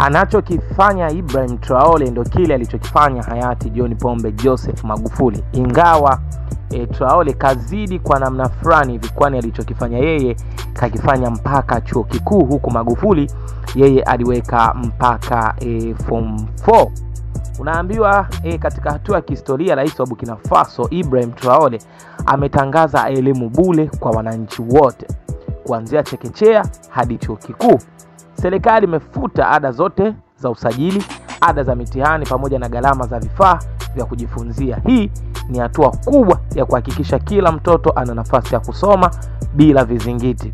Anachokifanya Ibrahim Traore ndio kile alichokifanya hayati John Pombe Joseph Magufuli. Ingawa Traore kazidi kwa namna fulani hivi, kwani alichokifanya yeye kakifanya mpaka chuo kikuu, huku Magufuli yeye aliweka mpaka form 4. Unaambiwa katika hatua ya kihistoria rais wa Burkina Faso Ibrahim Traore ametangaza elimu bure kwa wananchi wote kuanzia chekechea hadi chuo kikuu. Serikali imefuta ada zote za usajili, ada za mitihani pamoja na gharama za vifaa vya kujifunzia. Hii ni hatua kubwa ya kuhakikisha kila mtoto ana nafasi ya kusoma bila vizingiti.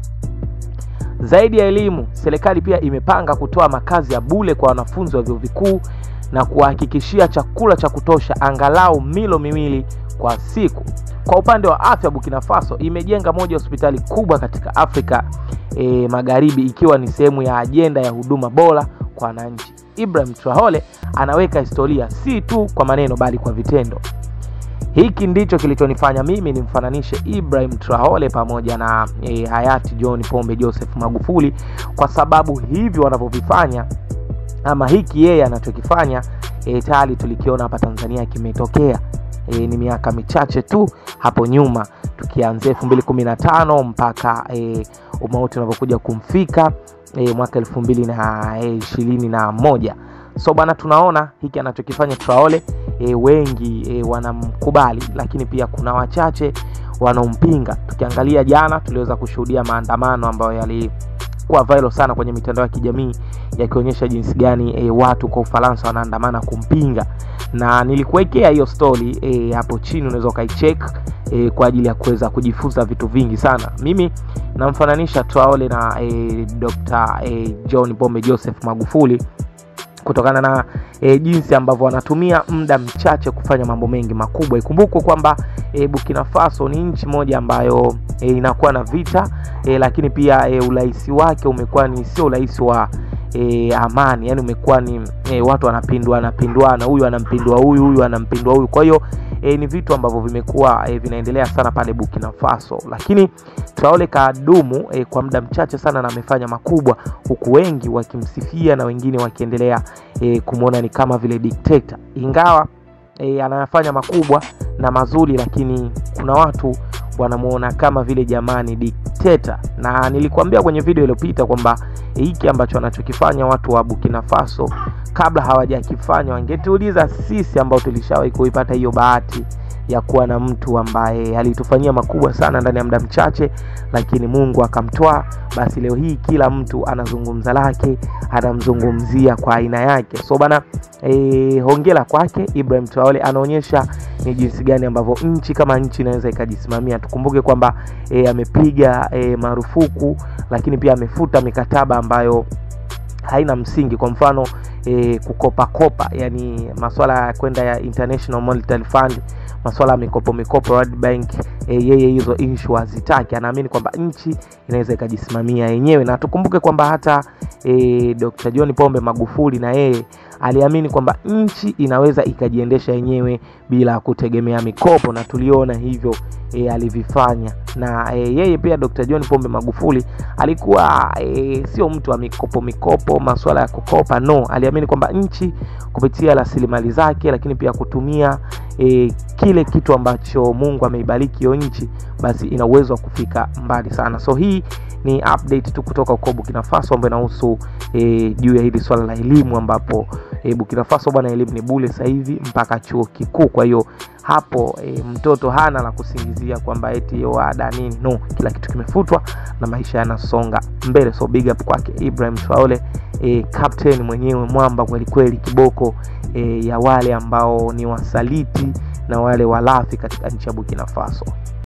Zaidi ya elimu, serikali pia imepanga kutoa makazi ya bure kwa wanafunzi wa vyuo vikuu na kuhakikishia chakula cha kutosha angalau milo miwili kwa siku. Kwa upande wa afya, Burkina Faso imejenga moja ya hospitali kubwa katika Afrika Magharibi, ikiwa ni sehemu ya ajenda ya huduma bora kwa wananchi. Ibrahim Traore anaweka historia si tu kwa maneno bali kwa vitendo. Hiki ndicho kilichonifanya mimi nimfananishe Ibrahim Traore pamoja na hayati John Pombe Joseph Magufuli, kwa sababu hivi wanavyovifanya ama hiki yeye anachokifanya tayari tulikiona hapa Tanzania kimetokea. Ni miaka michache tu hapo nyuma, tukianzia 2015 mpaka umauti unapokuja kumfika mwaka 2021. So bana, tunaona hiki anachokifanya Traore wengi wanamkubali, lakini pia kuna wachache wanaompinga. Tukiangalia jana tuliweza kushuhudia maandamano ambayo yalikuwa viral sana kwenye mitandao ya kijamii, yakionyesha jinsi gani watu kwa Ufaransa wanaandamana kumpinga, na nilikuwekea hiyo story hapo chini, unaweza ukaicheck kwa ajili ya kuweza kujifunza vitu vingi sana. Mimi namfananisha Traore na Dr. John Pombe Joseph Magufuli kutokana na jinsi ambavyo wanatumia muda mchache kufanya mambo mengi makubwa. Ikumbukwe kwamba Burkina Faso ni nchi moja ambayo inakuwa na vita, lakini pia uraisi wake umekuwa ni sio uraisi wa amani, yani umekuwa ni watu wanapinduana, huyu anampindua huyu anampindua huyu. Kwa hiyo ni vitu ambavyo vimekuwa vinaendelea sana pale Burkina Faso, lakini Traore kadumu kwa muda mchache sana na amefanya makubwa, huku wengi wakimsifia na wengine wakiendelea kumuona ni kama vile dictator. Ingawa anafanya makubwa na mazuri, lakini kuna watu wanamuona kama vile jamani dictator. Na nilikwambia kwenye video iliyopita kwamba hiki ambacho anachokifanya watu wa Burkina Faso kabla hawajakifanya wangetuuliza sisi ambao tulishawahi kuipata hiyo bahati ya kuwa na mtu ambaye alitufanyia makubwa sana ndani ya muda mchache, lakini Mungu akamtoa. Basi leo hii kila mtu anazungumza lake, anamzungumzia kwa aina yake. So bana, hongera kwake Ibrahim Traore, anaonyesha ni jinsi gani ambavyo nchi kama nchi inaweza ikajisimamia. Tukumbuke kwamba amepiga marufuku, lakini pia amefuta mikataba ambayo haina msingi. Kwa mfano kukopa, yani masuala ya kwenda ya International Monetary Fund, masuala ya mikopo World Bank, yeye hizo issue hazitaki. Anaamini kwamba nchi inaweza ikajisimamia yenyewe. Na tukumbuke kwamba hata Dr. John Pombe Magufuli na yeye aliamini kwamba nchi inaweza ikajiendesha yenyewe bila kutegemea mikopo, na tuliona hivyo alivifanya. Na yeye pia Dr. John Pombe Magufuli alikuwa sio mtu wa mikopo, masuala ya kukopa, no. Aliamini kwamba nchi kupitia rasilimali zake, lakini pia kutumia kile kitu ambacho Mungu ameibariki hiyo nchi, basi ina uwezo wa kufika mbali sana. So hii ni update tu kutoka huko Burkina Faso ambayo inahusu juu ya hili swala la elimu, ambapo Burkina Faso bwana, elimu ni bure sasa hivi mpaka chuo kikuu. Kwa hiyo hapo mtoto hana la kusingizia kwamba eti ada nini, no, kila kitu kimefutwa na maisha yanasonga mbele. So big up kwake Ibrahim Traore, captain mwenyewe, mwamba kweli kiboko ya wale ambao ni wasaliti na wale walafi katika nchi ya Burkina Faso.